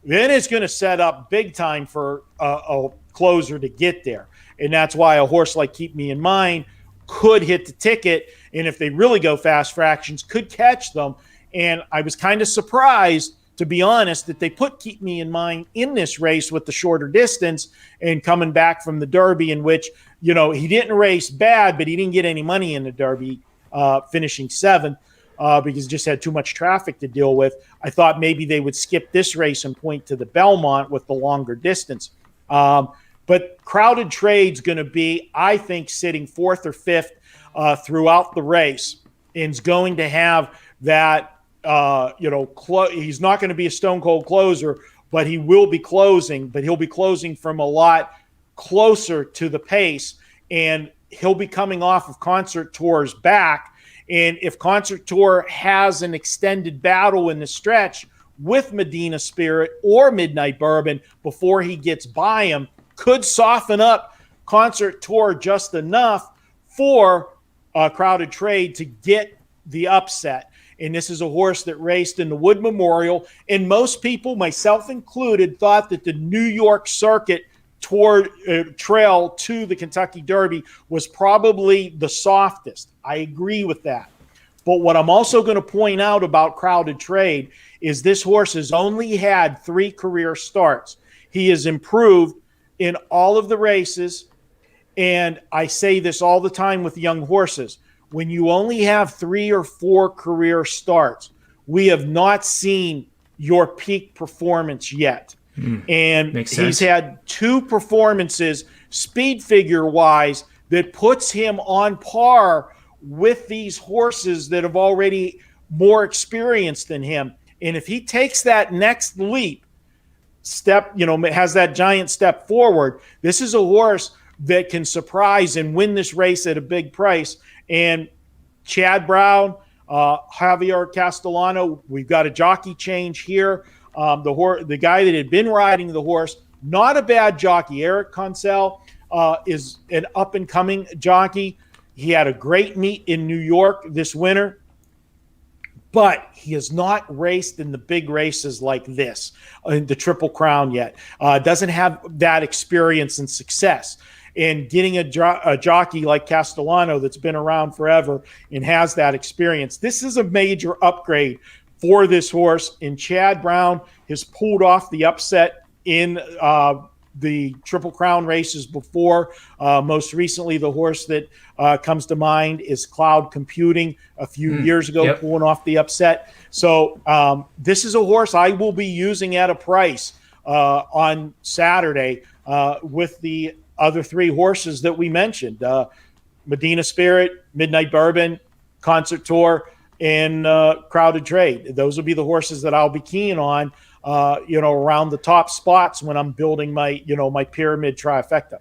then it's going to set up big time for a closer to get there. And that's why a horse like Keep Me in Mind could hit the ticket. And if they really go fast fractions, could catch them. And I was kind of surprised, to be honest, that they put Keep Me in Mind in this race with the shorter distance and coming back from the Derby, in which, he didn't race bad, but he didn't get any money in the Derby, finishing 7th. Because he just had too much traffic to deal with. I thought maybe they would skip this race and point to the Belmont with the longer distance. But Crowded Trade's going to be, I think, sitting 4th or 5th throughout the race, and is going to have that, he's not going to be a stone cold closer, but he will be closing, but he'll be closing from a lot closer to the pace, and he'll be coming off of Concert Tour's back. And if Concert Tour has an extended battle in the stretch with Medina Spirit or Midnight Bourbon before he gets by him, could soften up Concert Tour just enough for Crowded Trade to get the upset. And this is a horse that raced in the Wood Memorial. And most people, myself included, thought that the New York circuit trail to the Kentucky Derby was probably the softest. I agree with that. But what I'm also going to point out about Crowded Trade is this horse has only had 3 career starts. He has improved in all of the races. And I say this all the time with young horses. When you only have 3 or 4 career starts, we have not seen your peak performance yet. And he's had 2 performances, speed figure wise, that puts him on par with these horses that have already more experience than him. And if he takes that next leap step, has that giant step forward, this is a horse that can surprise and win this race at a big price. And Chad Brown, Javier Castellano, we've got a jockey change here. The guy that had been riding the horse, not a bad jockey. Eric Consell is an up-and-coming jockey. He had a great meet in New York this winter, but he has not raced in the big races like this, in the Triple Crown yet. Doesn't have that experience and success. And getting a jockey like Castellano that's been around forever and has that experience, this is a major upgrade for this horse. And Chad Brown has pulled off the upset in the Triple Crown races before. Most recently, the horse that comes to mind is Cloud Computing a few years ago, pulling off the upset. So this is a horse I will be using at a price on Saturday with the other 3 horses that we mentioned. Medina Spirit, Midnight Bourbon, Concert Tour, and Crowded Trade. Those will be the horses that I'll be keen on, around the top spots when I'm building my, my pyramid trifecta.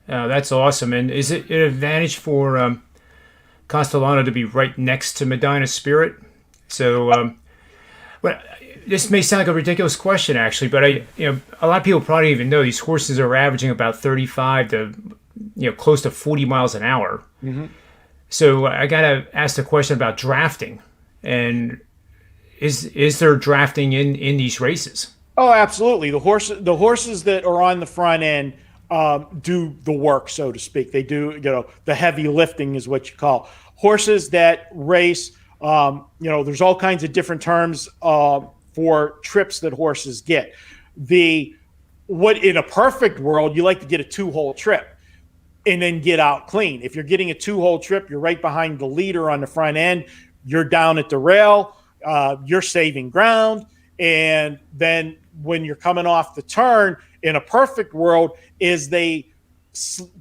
Oh, that's awesome. And is it an advantage for Castellano to be right next to Medina Spirit? So, this may sound like a ridiculous question, actually, but a lot of people probably even know these horses are averaging about 35 to, close to 40 miles an hour. Mm-hmm. So I got to ask the question about drafting. And is there drafting in these races? Oh, absolutely. The horses that are on the front end do the work, so to speak. They do, the heavy lifting is what you call. Horses that race, there's all kinds of different terms for trips that horses get. In a perfect world, you like to get a 2-hole trip and then get out clean. If you're getting a 2-hole trip, you're right behind the leader on the front end. You're down at the rail. You're saving ground. And then when you're coming off the turn, in a perfect world, is they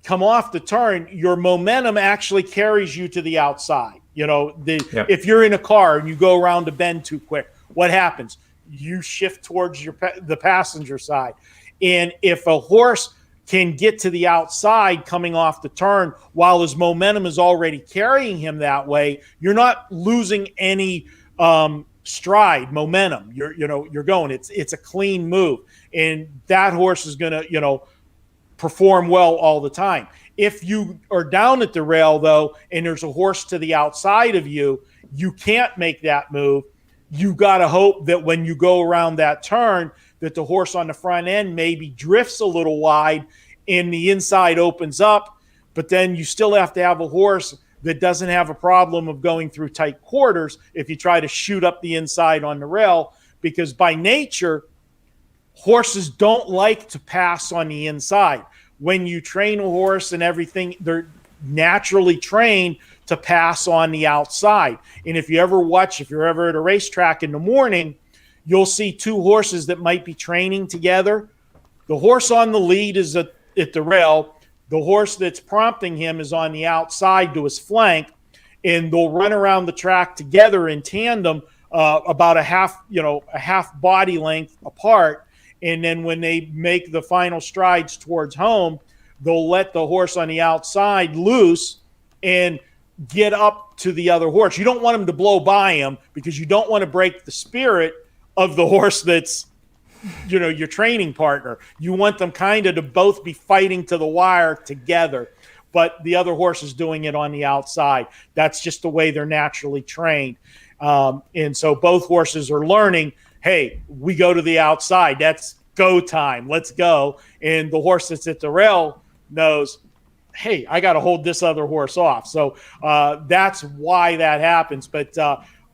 come off the turn, your momentum actually carries you to the outside. If you're in a car and you go around a bend too quick, what happens? You shift towards the passenger side. And if a horse can get to the outside coming off the turn while his momentum is already carrying him that way, you're not losing any stride, momentum. You're going. It's a clean move, and that horse is going to perform well all the time. If you are down at the rail though, and there's a horse to the outside of you, you can't make that move. You got to hope that when you go around that turn, that the horse on the front end maybe drifts a little wide and the inside opens up, but then you still have to have a horse that doesn't have a problem of going through tight quarters if you try to shoot up the inside on the rail, because by nature, horses don't like to pass on the inside. When you train a horse and everything, they're naturally trained to pass on the outside. And if you're ever at a racetrack in the morning, you'll see two horses that might be training together. The horse on the lead is at the rail. The horse that's prompting him is on the outside to his flank, and they'll run around the track together in tandem, about a half body length apart. And then when they make the final strides towards home, they'll let the horse on the outside loose and get up to the other horse. You don't want him to blow by him because you don't want to break the spirit of the horse that's, your training partner. You want them kind of to both be fighting to the wire together, but the other horse is doing it on the outside. That's just the way they're naturally trained. And so both horses are learning, hey, we go to the outside. That's go time. Let's go. And the horse that's at the rail knows, hey, I got to hold this other horse off. So that's why that happens. But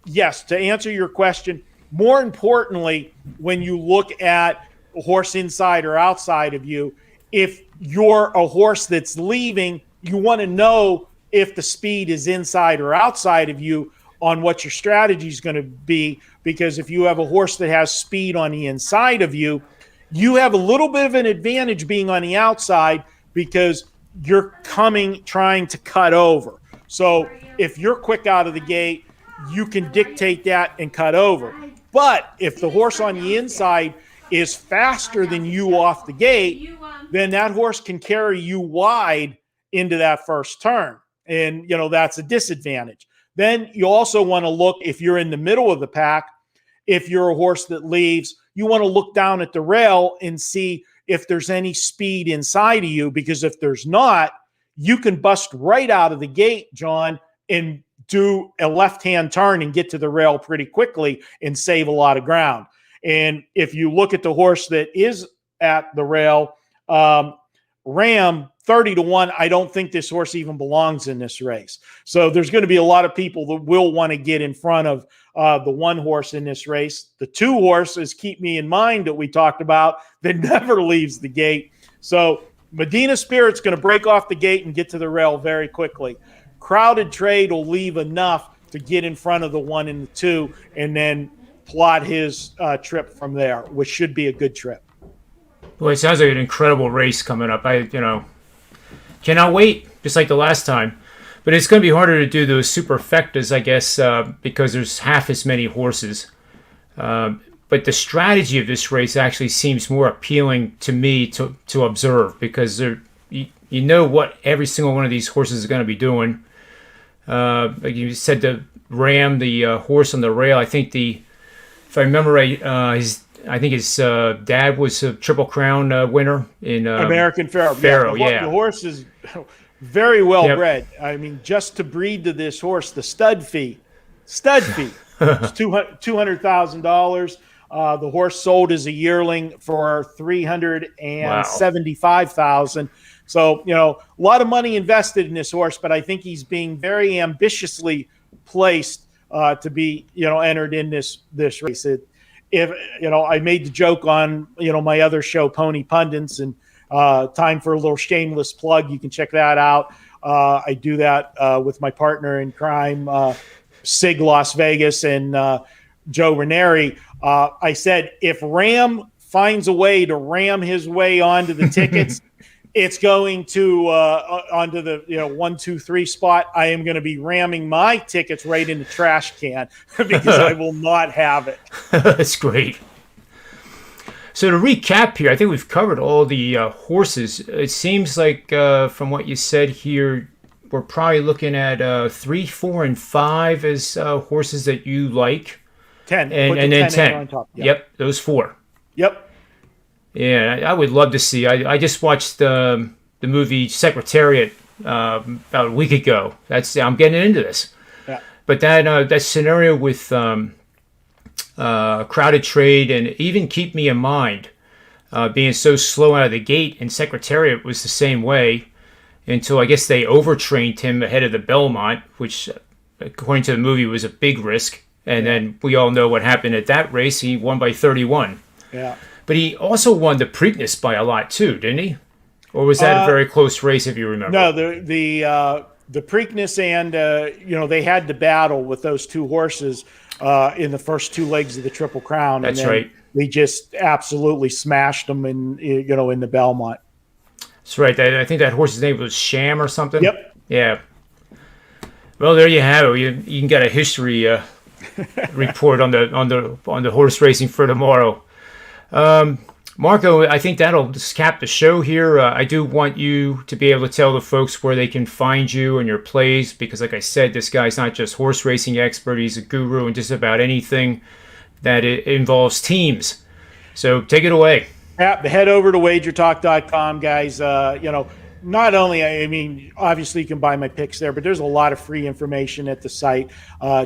yes, to answer your question, more importantly, when you look at a horse inside or outside of you, if you're a horse that's leaving, you want to know if the speed is inside or outside of you on what your strategy is going to be. Because if you have a horse that has speed on the inside of you, you have a little bit of an advantage being on the outside because you're trying to cut over. So if you're quick out of the gate, you can dictate that and cut over. But if the horse on the inside is faster than you off the gate, then that horse can carry you wide into that first turn. And, that's a disadvantage. Then you also want to look, if you're in the middle of the pack, if you're a horse that leaves, you want to look down at the rail and see if there's any speed inside of you, because if there's not, you can bust right out of the gate, John, and do a left-hand turn and get to the rail pretty quickly and save a lot of ground. And if you look at the horse that is at the rail, Ram, 30-1, I don't think this horse even belongs in this race. So there's going to be a lot of people that will want to get in front of the one horse in this race. The two horses, keep me in mind, that we talked about, that never leaves the gate. So Medina Spirit's going to break off the gate and get to the rail very quickly. Crowded Trade will leave enough to get in front of the 1 and the 2 and then plot his trip from there, which should be a good trip. Well, it sounds like an incredible race coming up. I cannot wait, just like the last time. But it's going to be harder to do those superfectas, I guess, because there's half as many horses. But the strategy of this race actually seems more appealing to me to observe, because you know what every single one of these horses is going to be doing. Like you said, the Ram, the horse on the rail, I think if I remember right, his dad was a Triple Crown winner in American Pharaoh. The horse is very well bred. I mean, just to breed to this horse, the stud fee, is $200,000. The horse sold as a yearling for $375,000. So, a lot of money invested in this horse, but I think he's being very ambitiously placed to be, entered in this race. I made the joke on, my other show, Pony Pundits, and time for a little shameless plug. You can check that out. I do that with my partner in crime, Sig Las Vegas, and Joe Ranieri. I said, if Ram finds a way to ram his way onto the tickets, it's going to onto the 1, 2, 3 spot. I am going to be ramming my tickets right in the trash can because I will not have it. That's great. So to recap here, I think we've covered all the horses. It seems like from what you said here, we're probably looking at 3, 4, and 5 as horses that you like. 10. And then 10. On top. Yep, those 4. Yep. Yeah, I would love to see. I just watched the movie Secretariat about a week ago. I'm getting into this. Yeah. But that scenario with crowded trade and even Keep Me in Mind being so slow out of the gate, and Secretariat was the same way until I guess they overtrained him ahead of the Belmont, which according to the movie was a big risk. And then we all know what happened at that race. He won by 31. Yeah. But he also won the Preakness by a lot too, didn't he? Or was that a very close race, if you remember? No, the Preakness and they had to battle with those 2 horses in the first 2 legs of the Triple Crown. That's and then right. We just absolutely smashed them in the Belmont. That's right. I think that horse's name was Sham or something. Yep. Yeah. Well, there you have it. You can get a history report on the horse racing for tomorrow. Marco, I think that'll just cap the show here. I do want you to be able to tell the folks where they can find you and your plays, because like I said, this guy's not just horse racing expert. He's a guru in just about anything that it involves teams. So take it away. Head over to WagerTalk.com, guys. Not only, obviously you can buy my picks there, but there's a lot of free information at the site.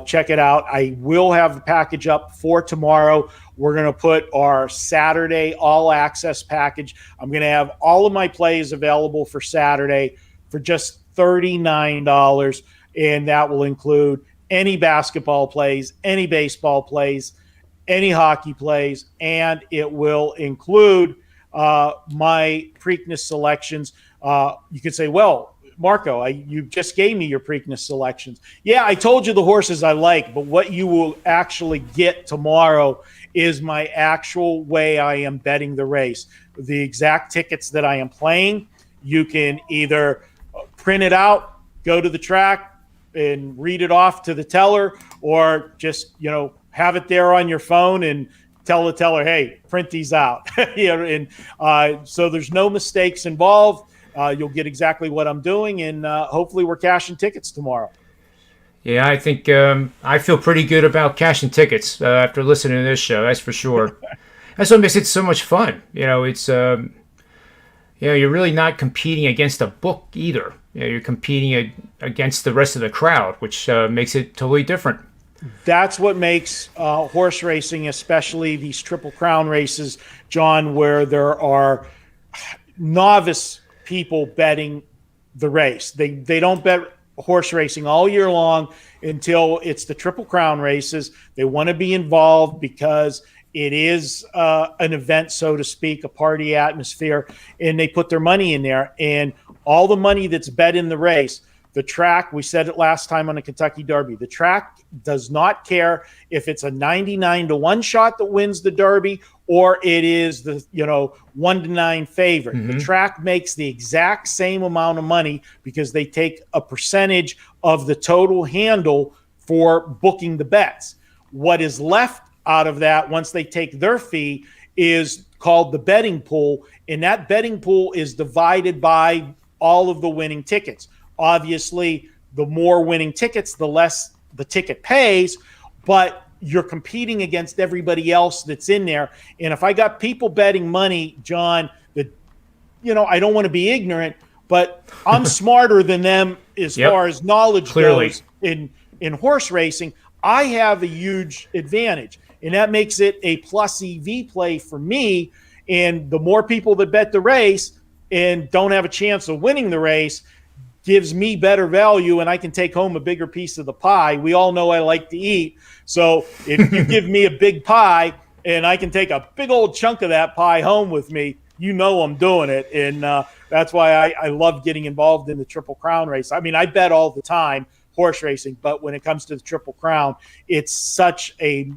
Check it out. I will have the package up for tomorrow. We're going to put our Saturday all access package. I'm going to have all of my plays available for Saturday for just $39. And that will include any basketball plays, any baseball plays, any hockey plays, and it will include my Preakness selections. You could say, well, Marco, you just gave me your Preakness selections. Yeah, I told you the horses I like, but what you will actually get tomorrow is my actual way I am betting the race. The exact tickets that I am playing, you can either print it out, go to the track, and read it off to the teller, or just, have it there on your phone and tell the teller, hey, print these out. So there's no mistakes involved. You'll get exactly what I'm doing, and hopefully we're cashing tickets tomorrow. Yeah, I think I feel pretty good about cashing tickets after listening to this show. That's for sure. That's what makes it so much fun. It's you're really not competing against a book either. You're competing against the rest of the crowd, which makes it totally different. That's what makes horse racing, especially these Triple Crown races, John, where there are novice people betting the race. They don't bet horse racing all year long until it's the Triple Crown races. They want to be involved because it is an event, so to speak, a party atmosphere, and they put their money in there. And all the money that's bet in the race, the track, we said it last time on the Kentucky Derby, the track does not care if it's a 99-1 shot that wins the Derby or it is the 1-9 favorite. Mm-hmm. The track makes the exact same amount of money because they take a percentage of the total handle for booking the bets. What is left out of that once they take their fee is called the betting pool, and that betting pool is divided by all of the winning tickets. Obviously, the more winning tickets, the less the ticket pays, but you're competing against everybody else that's in there. And if I got people betting money, John, that, I don't want to be ignorant, but I'm smarter than them as far as knowledge goes in horse racing. I have a huge advantage, and that makes it a plus EV play for me. And the more people that bet the race and don't have a chance of winning the race gives me better value, and I can take home a bigger piece of the pie. We all know I like to eat. So if you give me a big pie and I can take a big old chunk of that pie home with me, I'm doing it. And that's why I love getting involved in the Triple Crown race. I mean, I bet all the time horse racing, but when it comes to the Triple Crown, it's such a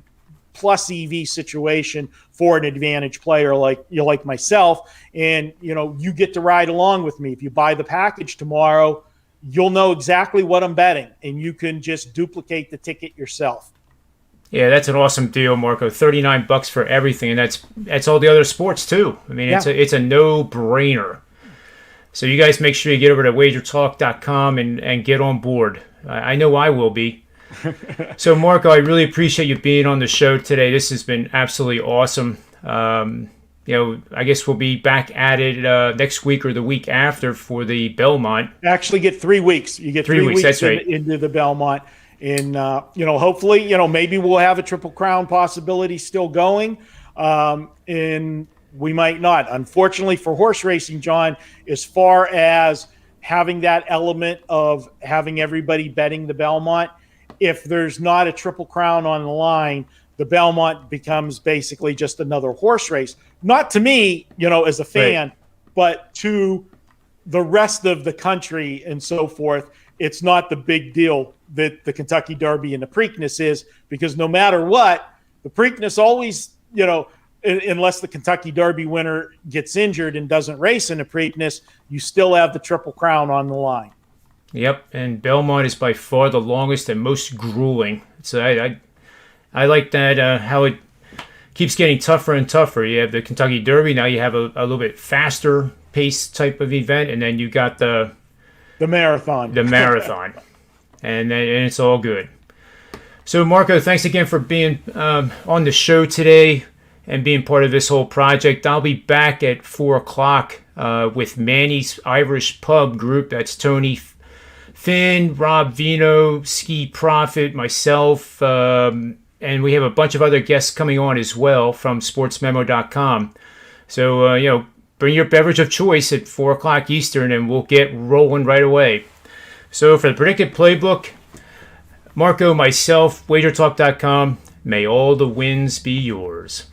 plus EV situation for an advantage player like myself. And, you get to ride along with me. If you buy the package tomorrow, you'll know exactly what I'm betting, and you can just duplicate the ticket yourself. Yeah, that's an awesome deal, Marco. $39 for everything, and that's all the other sports too. I mean, it's a no-brainer. So you guys make sure you get over to WagerTalk.com and get on board. I know I will be. So, Marco, I really appreciate you being on the show today. This has been absolutely awesome. I guess we'll be back at it next week or the week after for the Belmont. Actually, get 3 weeks. You get 3 weeks that's right. into the Belmont. And, hopefully, maybe we'll have a Triple Crown possibility still going. And we might not. Unfortunately for horse racing, John, as far as having that element of having everybody betting the Belmont, if there's not a Triple Crown on the line, the Belmont becomes basically just another horse race. Not to me, as a fan, right, but to the rest of the country and so forth. It's not the big deal that the Kentucky Derby and the Preakness is, because no matter what, the Preakness always, unless the Kentucky Derby winner gets injured and doesn't race in the Preakness, you still have the Triple Crown on the line. Yep, and Belmont is by far the longest and most grueling. So I like that, how it keeps getting tougher and tougher. You have the Kentucky Derby, now you have a little bit faster pace type of event, and then you got the marathon. The marathon. and it's all good. So, Marco, thanks again for being on the show today and being part of this whole project. I'll be back at 4 o'clock with Manny's Irish Pub group. That's Tony Finn, Rob Vino, Ski Profit, myself, and we have a bunch of other guests coming on as well from sportsmemo.com. So, bring your beverage of choice at 4 o'clock Eastern, and we'll get rolling right away. So for the Predicted Playbook, Marco, myself, WagerTalk.com, may all the wins be yours.